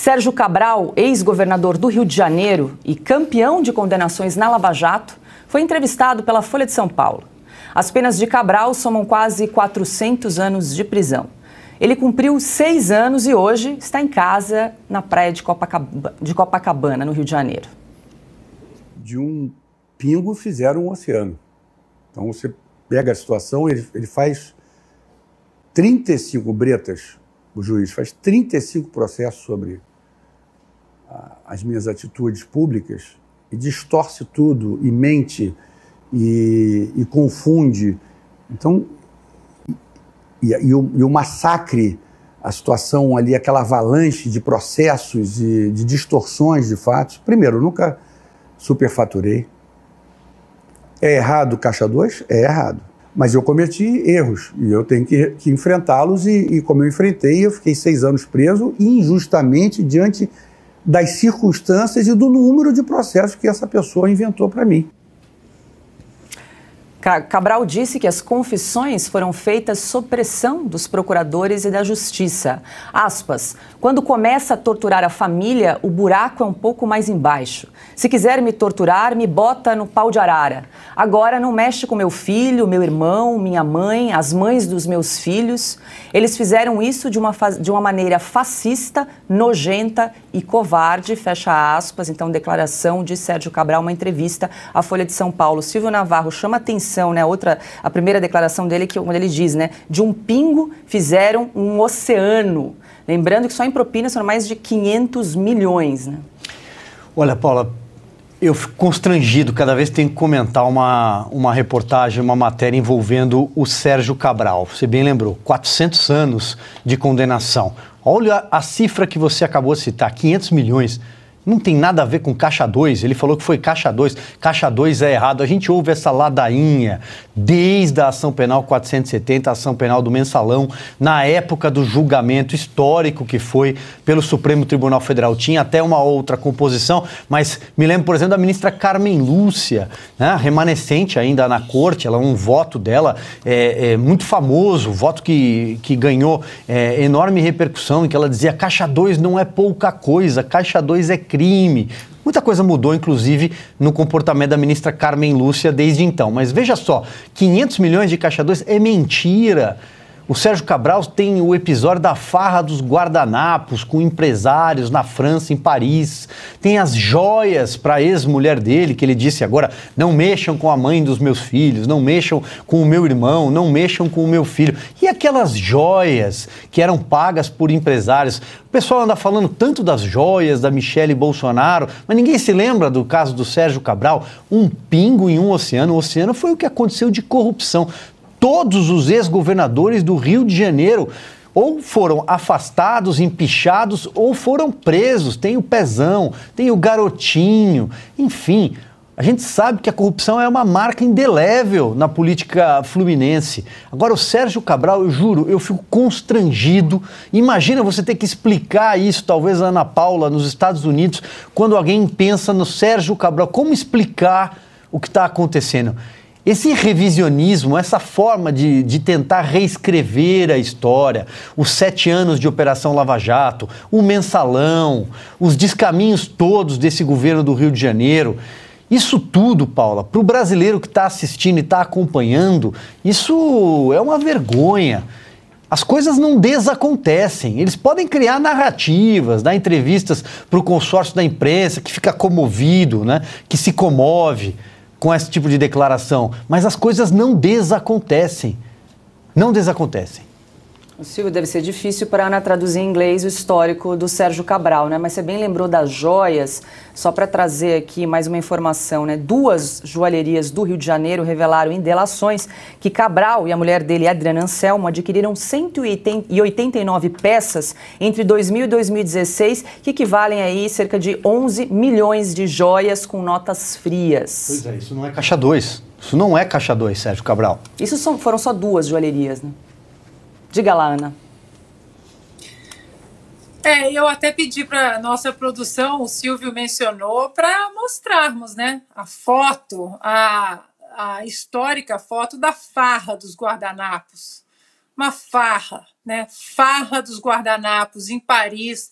Sérgio Cabral, ex-governador do Rio de Janeiro e campeão de condenações na Lava Jato, foi entrevistado pela Folha de São Paulo. As penas de Cabral somam quase 400 anos de prisão. Ele cumpriu 6 anos e hoje está em casa na praia de Copacabana, no Rio de Janeiro. De um pingo fizeram um oceano. Então você pega a situação, ele faz 35 bretas, o juiz faz 35 processos sobre as minhas atitudes públicas e distorce tudo, e mente, e confunde. Então, o massacre, a situação ali, aquela avalanche de processos e de distorções de fatos. Primeiro, eu nunca superfaturei. É errado Caixa 2? É errado. Mas eu cometi erros e eu tenho que enfrentá-los e como eu enfrentei, eu fiquei 6 anos preso injustamente diante das circunstâncias e do número de processos que essa pessoa inventou para mim. Cabral disse que as confissões foram feitas sob pressão dos procuradores e da justiça. Aspas, quando começa a torturar a família, o buraco é um pouco mais embaixo. Se quiser me torturar, me bota no pau de arara. Agora não mexe com meu filho, meu irmão, minha mãe, as mães dos meus filhos. Eles fizeram isso de uma maneira fascista, nojenta e covarde, fecha aspas. Então, declaração de Sérgio Cabral, uma entrevista à Folha de São Paulo. Silvio Navarro chama atenção, né? A primeira declaração dele, quando ele diz, né? De um pingo fizeram um oceano. Lembrando que só em propinas foram mais de 500 milhões, né? Olha, Paula, eu fico constrangido cada vez que tenho que comentar uma reportagem, uma matéria envolvendo o Sérgio Cabral. Você bem lembrou, 400 anos de condenação. Olha a cifra que você acabou de citar, 500 milhões. Não tem nada a ver com Caixa 2, ele falou que foi Caixa 2, Caixa 2 é errado. A gente ouve essa ladainha desde a ação penal 470, a ação penal do Mensalão, na época do julgamento histórico que foi pelo Supremo Tribunal Federal. Tinha até uma outra composição, mas me lembro, por exemplo, da ministra Carmen Lúcia, né, remanescente ainda na corte, um voto dela muito famoso, voto que ganhou enorme repercussão, em que ela dizia Caixa 2 não é pouca coisa, Caixa 2 é crime. Muita coisa mudou, inclusive, no comportamento da ministra Carmen Lúcia desde então. Mas veja só, 500 milhões de Caixa 2 é mentira. O Sérgio Cabral tem o episódio da farra dos guardanapos com empresários na França, em Paris. Tem as joias para a ex-mulher dele, que ele disse agora, não mexam com a mãe dos meus filhos, não mexam com o meu irmão, não mexam com o meu filho. E aquelas joias que eram pagas por empresários. O pessoal anda falando tanto das joias da Michele Bolsonaro, mas ninguém se lembra do caso do Sérgio Cabral. Um pingo em um oceano. O oceano foi o que aconteceu de corrupção. Todos os ex-governadores do Rio de Janeiro ou foram afastados, empichados, ou foram presos. Tem o Pezão, tem o Garotinho, enfim. A gente sabe que a corrupção é uma marca indelével na política fluminense. Agora, o Sérgio Cabral, eu juro, eu fico constrangido. Imagina você ter que explicar isso, talvez a Ana Paula, nos Estados Unidos, quando alguém pensa no Sérgio Cabral. Como explicar o que está acontecendo? Esse revisionismo, essa forma de tentar reescrever a história, os 7 anos de Operação Lava Jato, o Mensalão, os descaminhos todos desse governo do Rio de Janeiro, isso tudo, Paula, para o brasileiro que está assistindo e está acompanhando, isso é uma vergonha. As coisas não desacontecem, eles podem criar narrativas, dar entrevistas para o consórcio da imprensa que fica comovido, né, que se comove com esse tipo de declaração, mas as coisas não desacontecem, não desacontecem. O Silvio, deve ser difícil para a Ana traduzir em inglês o histórico do Sérgio Cabral, né? Mas você bem lembrou das joias, só para trazer aqui mais uma informação, né? 2 joalherias do Rio de Janeiro revelaram em delações que Cabral e a mulher dele, Adriana Anselmo, adquiriram 189 peças entre 2000 e 2016, que equivalem aí cerca de 11 milhões de joias com notas frias. Pois é, isso não é Caixa 2. Isso não é Caixa 2, Sérgio Cabral. Isso foram só 2 joalherias, né? Diga lá, Ana. Eu até pedi para a nossa produção, o Silvio mencionou, para mostrarmos, né, a foto, a histórica foto da farra dos guardanapos. Uma farra, né? Farra dos guardanapos em Paris,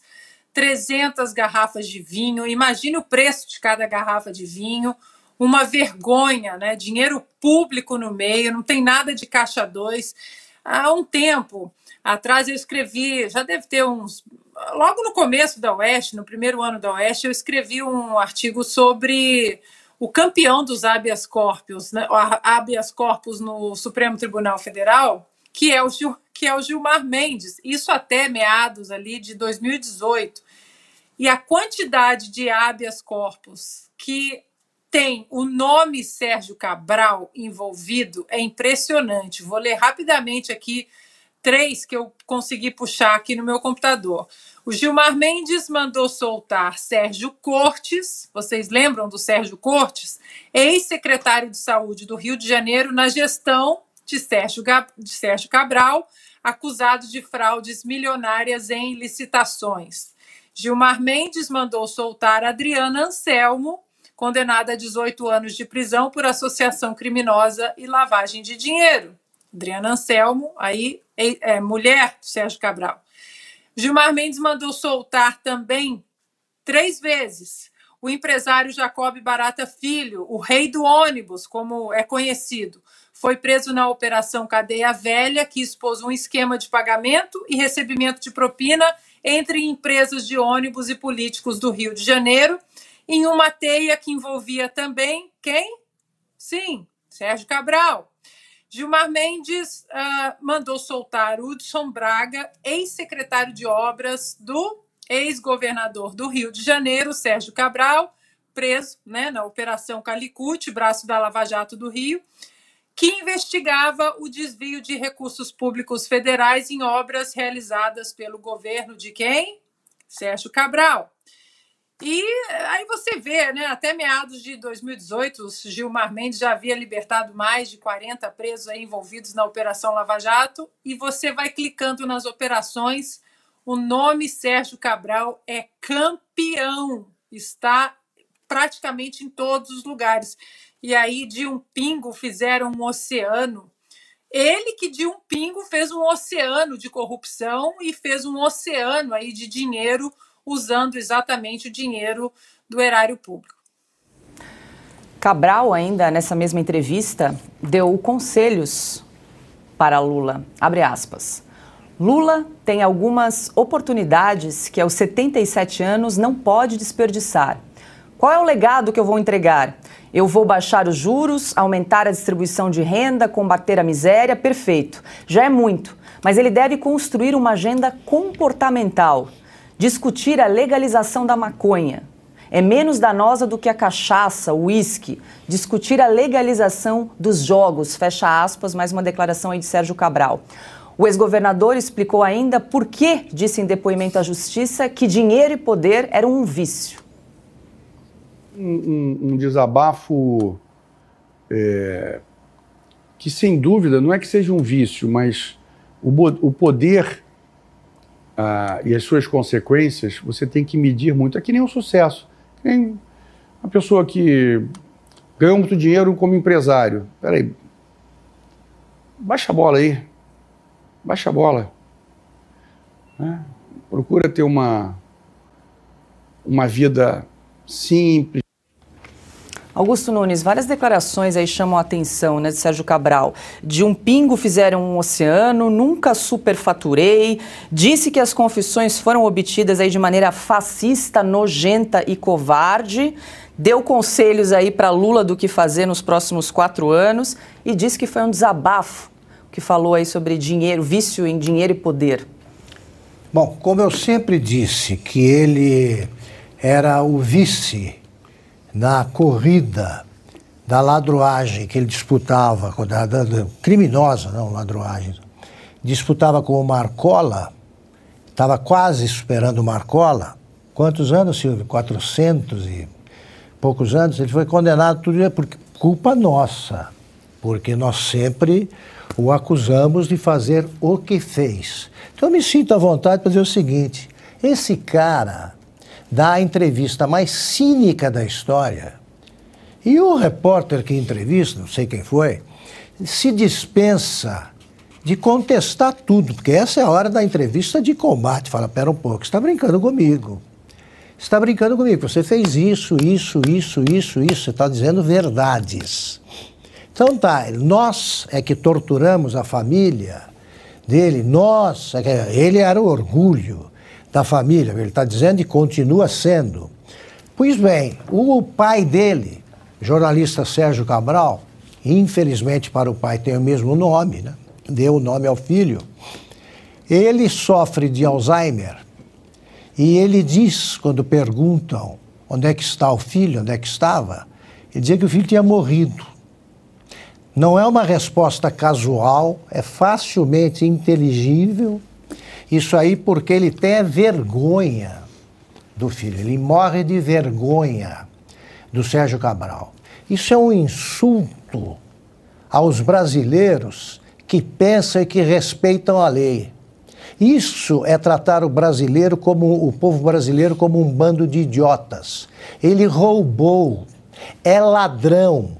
300 garrafas de vinho. Imagine o preço de cada garrafa de vinho. Uma vergonha, né? Dinheiro público no meio, não tem nada de caixa 2. Há um tempo atrás eu escrevi, já deve ter uns... Logo no começo da UESC, no primeiro ano da UESC, eu escrevi um artigo sobre o campeão dos habeas corpus, né? Habeas corpus no Supremo Tribunal Federal, que é o Gilmar Mendes, isso até meados ali de 2018. E a quantidade de habeas corpus que tem o nome Sérgio Cabral envolvido é impressionante. Vou ler rapidamente aqui 3 que eu consegui puxar aqui no meu computador. O Gilmar Mendes mandou soltar Sérgio Cortes, vocês lembram do Sérgio Cortes? Ex-secretário de Saúde do Rio de Janeiro na gestão de Sérgio Cabral, acusado de fraudes milionárias em licitações. Gilmar Mendes mandou soltar Adriana Anselmo, condenada a 18 anos de prisão por associação criminosa e lavagem de dinheiro. Adriana Anselmo, aí, mulher de Sérgio Cabral. Gilmar Mendes mandou soltar também 3 vezes o empresário Jacob Barata Filho, o rei do ônibus, como é conhecido. Foi preso na Operação Cadeia Velha, que expôs um esquema de pagamento e recebimento de propina entre empresas de ônibus e políticos do Rio de Janeiro, em uma teia que envolvia também quem? Sim, Sérgio Cabral. Gilmar Mendes mandou soltar Hudson Braga, ex-secretário de obras do ex-governador do Rio de Janeiro, Sérgio Cabral, preso, né, na Operação Calicute, braço da Lava Jato do Rio, que investigava o desvio de recursos públicos federais em obras realizadas pelo governo de quem? Sérgio Cabral. E aí você vê, né, até meados de 2018, o Gilmar Mendes já havia libertado mais de 40 presos aí envolvidos na Operação Lava Jato, e você vai clicando nas operações, o nome Sérgio Cabral é campeão, está praticamente em todos os lugares. E aí, de um pingo, fizeram um oceano. Ele que de um pingo fez um oceano de corrupção e fez um oceano aí de dinheiro, usando exatamente o dinheiro do erário público. Cabral, ainda nessa mesma entrevista, deu conselhos para Lula. Abre aspas. Lula tem algumas oportunidades que aos 77 anos não pode desperdiçar. Qual é o legado que eu vou entregar? Eu vou baixar os juros, aumentar a distribuição de renda, combater a miséria, perfeito. Já é muito, mas ele deve construir uma agenda comportamental. Discutir a legalização da maconha. É menos danosa do que a cachaça, o uísque. Discutir a legalização dos jogos, fecha aspas, mais uma declaração aí de Sérgio Cabral. O ex-governador explicou ainda por que disse em depoimento à justiça que dinheiro e poder eram um vício. Um desabafo que, sem dúvida, não é que seja um vício, mas o poder e as suas consequências, você tem que medir muito. É que nem um sucesso. Tem uma pessoa que ganhou muito dinheiro como empresário. Peraí, baixa a bola aí. Baixa a bola. Né? Procura ter uma vida simples. Augusto Nunes, várias declarações aí chamam a atenção, né, de Sérgio Cabral. De um pingo fizeram um oceano, nunca superfaturei, disse que as confissões foram obtidas aí de maneira fascista, nojenta e covarde, deu conselhos aí para Lula do que fazer nos próximos 4 anos e disse que foi um desabafo, que falou aí sobre dinheiro, vício em dinheiro e poder. Bom, como eu sempre disse que ele era o vice na corrida da ladruagem que ele disputava, da criminosa, não ladruagem, disputava com o Marcola, estava quase superando o Marcola. Quantos anos, Silvio? 400 e poucos anos. Ele foi condenado tudo por culpa nossa, porque nós sempre o acusamos de fazer o que fez. Então eu me sinto à vontade para dizer o seguinte, esse cara dá a entrevista mais cínica da história. E o repórter que entrevista, não sei quem foi, se dispensa de contestar tudo, porque essa é a hora da entrevista de combate. Fala, pera um pouco, você está brincando comigo. Você está brincando comigo, você fez isso, você está dizendo verdades. Então tá, nós é que torturamos a família dele, ele era o orgulho da família, ele está dizendo e continua sendo. Pois bem, o pai dele, jornalista Sérgio Cabral, infelizmente para o pai tem o mesmo nome, né? Deu o nome ao filho, ele sofre de Alzheimer e ele diz, quando perguntam onde é que está o filho, onde é que estava, ele dizia que o filho tinha morrido. Não é uma resposta casual, é facilmente inteligível. Isso aí porque ele tem vergonha do filho. Ele morre de vergonha do Sérgio Cabral. Isso é um insulto aos brasileiros que pensam e que respeitam a lei. Isso é tratar o povo brasileiro como um bando de idiotas. Ele roubou, é ladrão,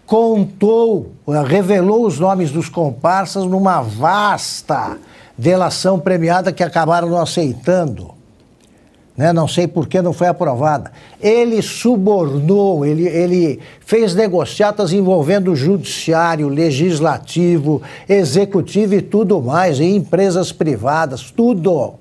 contou, revelou os nomes dos comparsas numa vasta delação premiada que acabaram não aceitando. Né? Não sei por que não foi aprovada. Ele subornou, ele fez negociatas envolvendo o judiciário, legislativo, executivo e tudo mais, e empresas privadas, tudo.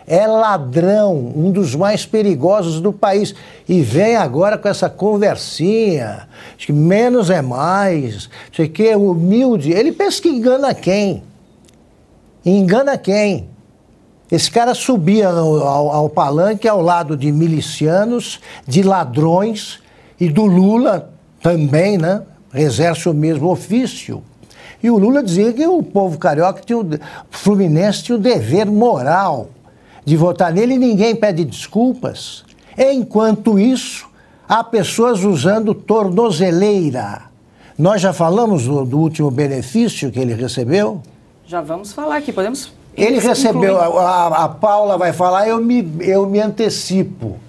É ladrão, um dos mais perigosos do país. E vem agora com essa conversinha, acho que menos é mais, sei que é humilde. Ele pensa que engana quem? Engana quem? Esse cara subia ao palanque ao lado de milicianos, de ladrões e do Lula também, né? Exerce o mesmo ofício. E o Lula dizia que o povo carioca, o fluminense tinha o dever moral de votar nele e ninguém pede desculpas. Enquanto isso, há pessoas usando tornozeleira. Nós já falamos do último benefício que ele recebeu? Já vamos falar aqui, podemos... Ele recebeu, a Paula vai falar, eu me antecipo.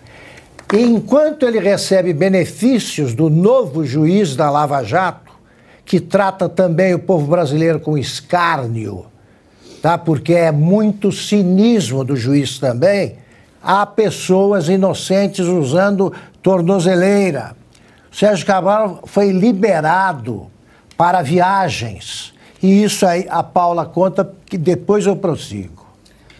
Enquanto ele recebe benefícios do novo juiz da Lava Jato, que trata também o povo brasileiro com escárnio, tá? Porque é muito cinismo do juiz também, há pessoas inocentes usando tornozeleira. O Sérgio Cabral foi liberado para viagens. E isso aí a Paula conta, que depois eu prossigo.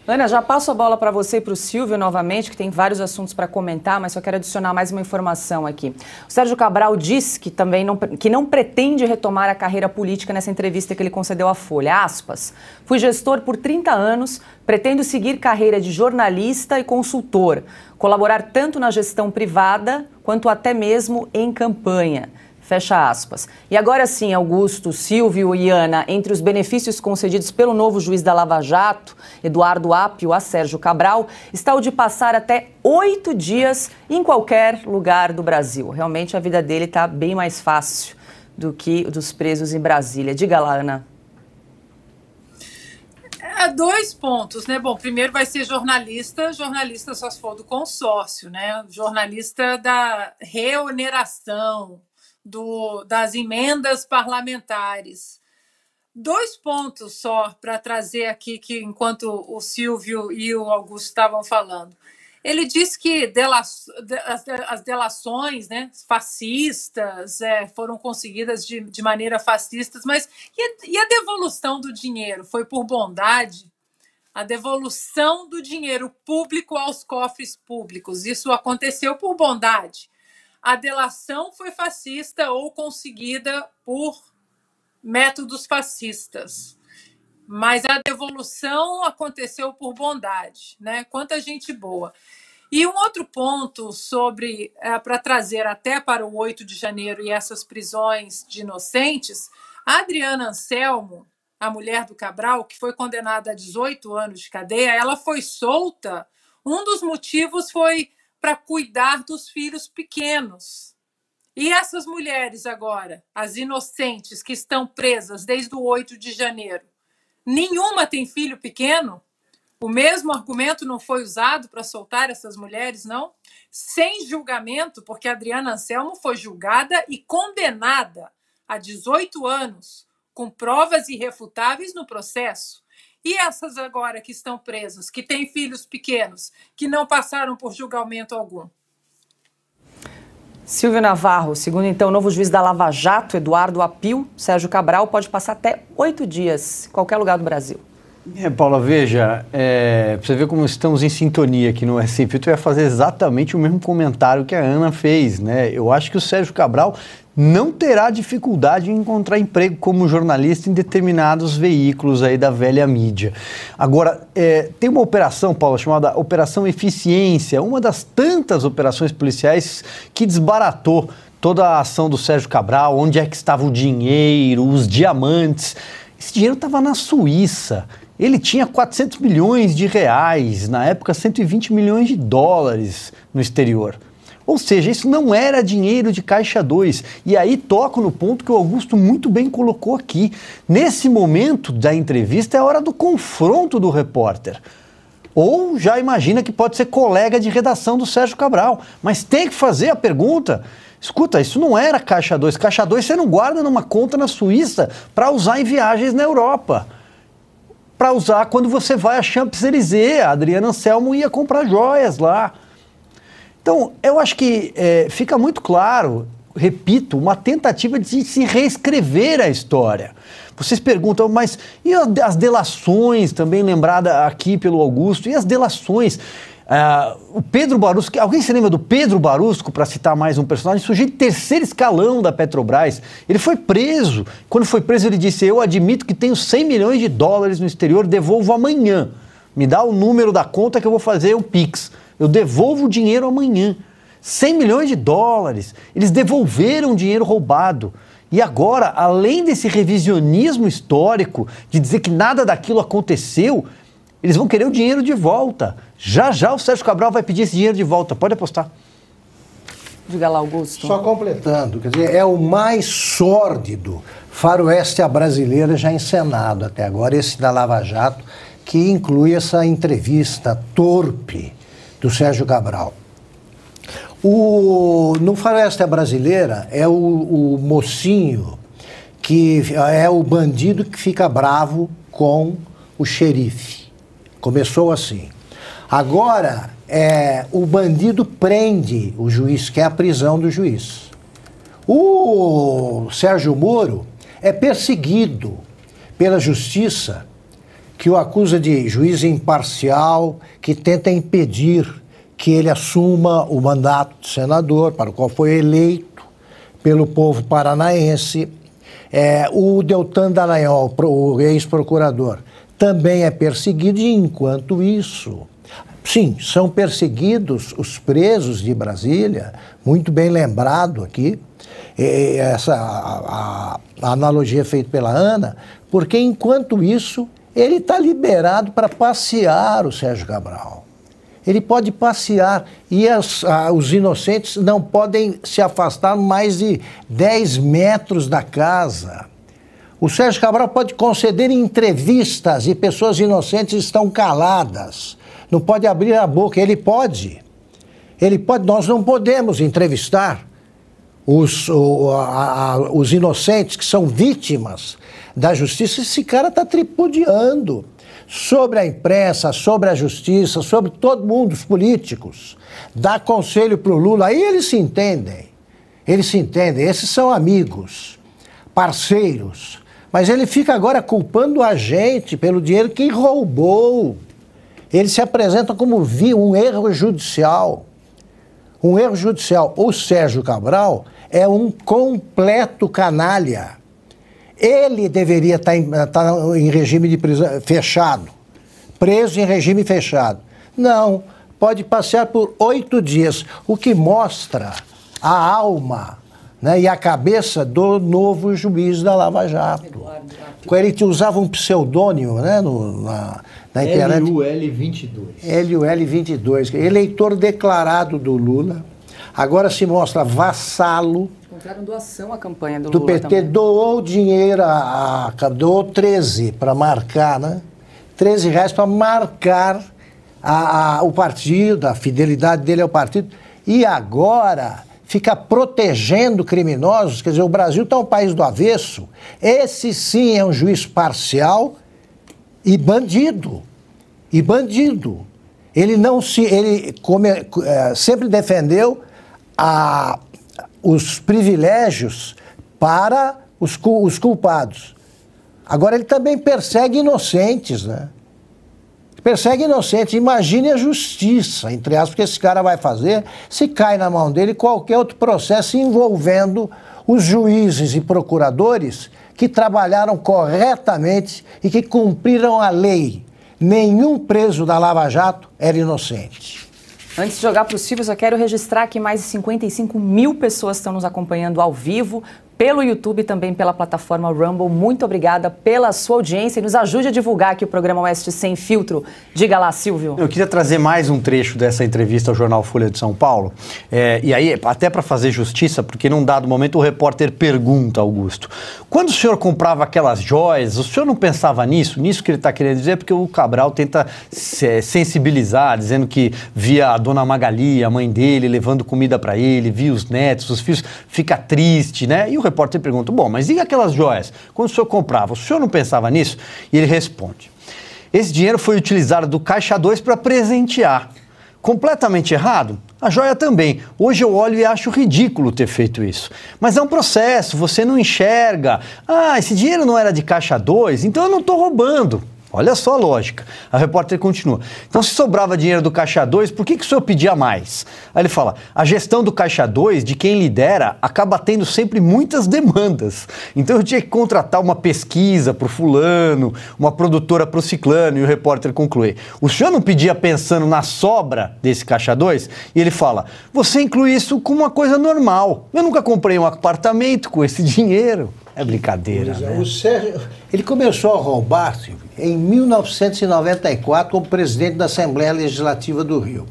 Ana, já passo a bola para você e para o Silvio novamente, que tem vários assuntos para comentar, mas só quero adicionar mais uma informação aqui. O Sérgio Cabral disse que também não pretende retomar a carreira política nessa entrevista que ele concedeu à Folha. Aspas, fui gestor por 30 anos, pretendo seguir carreira de jornalista e consultor, colaborar tanto na gestão privada quanto até mesmo em campanha. Fecha aspas. E agora sim, Augusto, Silvio e Ana, entre os benefícios concedidos pelo novo juiz da Lava Jato, Eduardo Apio, a Sérgio Cabral, está o de passar até 8 dias em qualquer lugar do Brasil. Realmente a vida dele está bem mais fácil do que dos presos em Brasília. Diga lá, Ana. Dois pontos, né? Bom, primeiro vai ser jornalista só se for do consórcio, né? Jornalista da reoneração, das emendas parlamentares. Dois pontos só para trazer aqui, que enquanto o Silvio e o Augusto estavam falando. Ele disse que as delações, né, fascistas foram conseguidas de maneira fascista, mas e a devolução do dinheiro? Foi por bondade? A devolução do dinheiro público aos cofres públicos, isso aconteceu por bondade. A delação foi fascista ou conseguida por métodos fascistas. Mas a devolução aconteceu por bondade, né? Quanta gente boa. E um outro ponto para trazer até para o 8 de janeiro e essas prisões de inocentes, a Adriana Anselmo, a mulher do Cabral, que foi condenada a 18 anos de cadeia, ela foi solta. Um dos motivos foi para cuidar dos filhos pequenos. E essas mulheres agora, as inocentes que estão presas desde o 8 de janeiro, nenhuma tem filho pequeno? O mesmo argumento não foi usado para soltar essas mulheres, não? Sem julgamento, porque a Adriana Anselmo foi julgada e condenada a 18 anos com provas irrefutáveis no processo. E essas agora que estão presas, que têm filhos pequenos, que não passaram por julgamento algum? Silvio Navarro, segundo então o novo juiz da Lava Jato, Eduardo Apio, Sérgio Cabral pode passar até 8 dias em qualquer lugar do Brasil. Paula, veja, pra você ver como estamos em sintonia aqui no SCP, eu ia fazer exatamente o mesmo comentário que a Ana fez, né? Eu acho que o Sérgio Cabral não terá dificuldade em encontrar emprego como jornalista em determinados veículos aí da velha mídia. Agora, tem uma operação, Paula, chamada Operação Eficiência, uma das tantas operações policiais que desbaratou toda a ação do Sérgio Cabral, onde é que estava o dinheiro, os diamantes. Esse dinheiro estava na Suíça. Ele tinha 400 milhões de reais, na época 120 milhões de dólares no exterior. Ou seja, isso não era dinheiro de Caixa 2. E aí toco no ponto que o Augusto muito bem colocou aqui. Nesse momento da entrevista é a hora do confronto do repórter. Ou já imagina que pode ser colega de redação do Sérgio Cabral. Mas tem que fazer a pergunta. Escuta, isso não era Caixa 2. Caixa 2 você não guarda numa conta na Suíça para usar em viagens na Europa. Para usar quando você vai a Champs-Élysées. A Adriana Anselmo ia comprar joias lá. Então, eu acho que fica muito claro, repito, uma tentativa de se reescrever a história. Vocês perguntam, mas e as delações, também lembrada aqui pelo Augusto, e as delações? O Pedro Barusco, alguém se lembra do Pedro Barusco, para citar mais um personagem, sujeito de terceiro escalão da Petrobras. Ele foi preso. Quando foi preso, ele disse: eu admito que tenho 100 milhões de dólares no exterior, devolvo amanhã. Me dá o número da conta que eu vou fazer o Pix. Eu devolvo o dinheiro amanhã. 100 milhões de dólares. Eles devolveram o dinheiro roubado. E agora, além desse revisionismo histórico, de dizer que nada daquilo aconteceu, eles vão querer o dinheiro de volta. Já já o Sérgio Cabral vai pedir esse dinheiro de volta. Pode apostar. Diga lá, Augusto. Só completando, quer dizer, é o mais sórdido faroeste à brasileira já encenado até agora, esse da Lava Jato, que inclui essa entrevista torpe do Sérgio Cabral. No faroeste à brasileira é o mocinho, que é o bandido que fica bravo com o xerife. Começou assim. Agora, o bandido prende o juiz, que é a prisão do juiz. O Sérgio Moro é perseguido pela justiça, que o acusa de juiz imparcial, que tenta impedir que ele assuma o mandato de senador, para o qual foi eleito pelo povo paranaense. O Deltan Dallagnol, o ex-procurador, também é perseguido, e enquanto isso, sim, são perseguidos os presos de Brasília, muito bem lembrado aqui, a analogia feita pela Ana, porque enquanto isso, ele está liberado para passear, o Sérgio Cabral. Ele pode passear e os inocentes não podem se afastar mais de 10 metros da casa. O Sérgio Cabral pode conceder entrevistas e pessoas inocentes estão caladas. Não pode abrir a boca. Ele pode. Nós não podemos entrevistar os inocentes que são vítimas da justiça. Esse cara está tripudiando sobre a imprensa, sobre a justiça, sobre todo mundo, os políticos. Dá conselho para o Lula. Aí eles se entendem. Esses são amigos, parceiros. Mas ele fica agora culpando a gente pelo dinheiro que roubou. Ele se apresenta como um erro judicial. Um erro judicial. O Sérgio Cabral é um completo canalha. Ele deveria estar em regime de prisão fechado. Preso em regime fechado. Não, pode passear por 8 dias. O que mostra a alma, né, e a cabeça do novo juiz da Lava Jato. Ele usava um pseudônimo, né, na internet. LUL22. Eleitor declarado do Lula. Agora se mostra vassalo. Encontraram doação à campanha do Lula PT também. Doou dinheiro, doou 13 para marcar, né? R$13 para marcar o partido, a fidelidade dele ao partido. E agora fica protegendo criminosos. Quer dizer, o Brasil está um país do avesso. Esse sim é um juiz parcial e bandido. E bandido. Ele não se, ele sempre defendeu os privilégios para os culpados. Agora ele também persegue inocentes, né? Persegue inocentes. Imagine a justiça, entre aspas, que esse cara vai fazer se cai na mão dele qualquer outro processo envolvendo os juízes e procuradores que trabalharam corretamente e que cumpriram a lei. Nenhum preso da Lava Jato era inocente. Antes de jogar para o Silvio, só quero registrar que mais de 55 mil pessoas estão nos acompanhando ao vivo, pelo YouTube e também pela plataforma Rumble. Muito obrigada pela sua audiência e nos ajude a divulgar aqui o programa Oeste Sem Filtro. Diga lá, Silvio. Eu queria trazer mais um trecho dessa entrevista ao jornal Folha de São Paulo. E aí, até para fazer justiça, porque num dado momento o repórter pergunta, Augusto, quando o senhor comprava aquelas joias, o senhor não pensava nisso? Nisso que ele está querendo dizer, porque o Cabral tenta sensibilizar, dizendo que via a dona Magali, a mãe dele, levando comida para ele, via os netos, os filhos, fica triste, né? E o repórter pergunta, bom, mas e aquelas joias? Quando o senhor comprava, o senhor não pensava nisso? E ele responde, esse dinheiro foi utilizado do Caixa 2 para presentear. Completamente errado? A joia também. Hoje eu olho e acho ridículo ter feito isso. Mas é um processo, você não enxerga. Ah, esse dinheiro não era de Caixa 2, então eu não estou roubando. Olha só a lógica. A repórter continua. Então, se sobrava dinheiro do Caixa 2, por que o senhor pedia mais? Aí ele fala, a gestão do Caixa 2, de quem lidera, acaba tendo sempre muitas demandas. Então, eu tinha que contratar uma pesquisa para o fulano, uma produtora para o ciclano, e o repórter conclui. O senhor não pedia pensando na sobra desse Caixa 2? E ele fala, você inclui isso como uma coisa normal. Eu nunca comprei um apartamento com esse dinheiro. É brincadeira, né? O Sérgio, ele começou a roubar, Silvio, em 1994 como presidente da Assembleia Legislativa do Rio.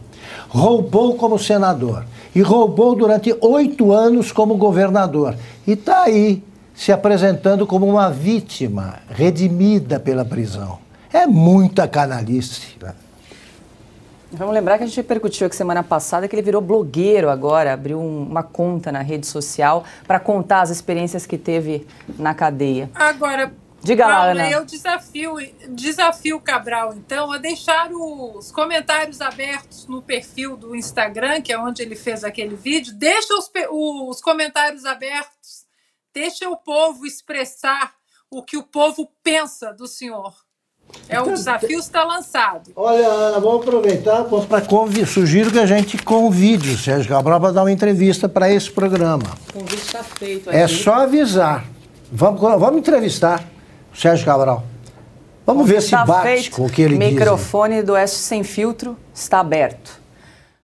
Roubou como senador e roubou durante 8 anos como governador. E está aí se apresentando como uma vítima redimida pela prisão. É muita canalice. Vamos lembrar que a gente repercutiu aqui semana passada que ele virou blogueiro agora, abriu uma conta na rede social para contar as experiências que teve na cadeia. Agora, diga lá, Ana. Eu desafio o Cabral, então, a deixar os comentários abertos no perfil do Instagram, que é onde ele fez aquele vídeo. Deixa os comentários abertos, deixa o povo expressar o que o povo pensa do senhor. O desafio está lançado. Olha, Ana, vamos aproveitar para sugiro que a gente convide o Sérgio Cabral para dar uma entrevista para esse programa. O convite está feito. É só avisar. Vamos entrevistar o Sérgio Cabral. Vamos ver se bate com o que ele diz. O microfone do Oeste Sem Filtro está aberto.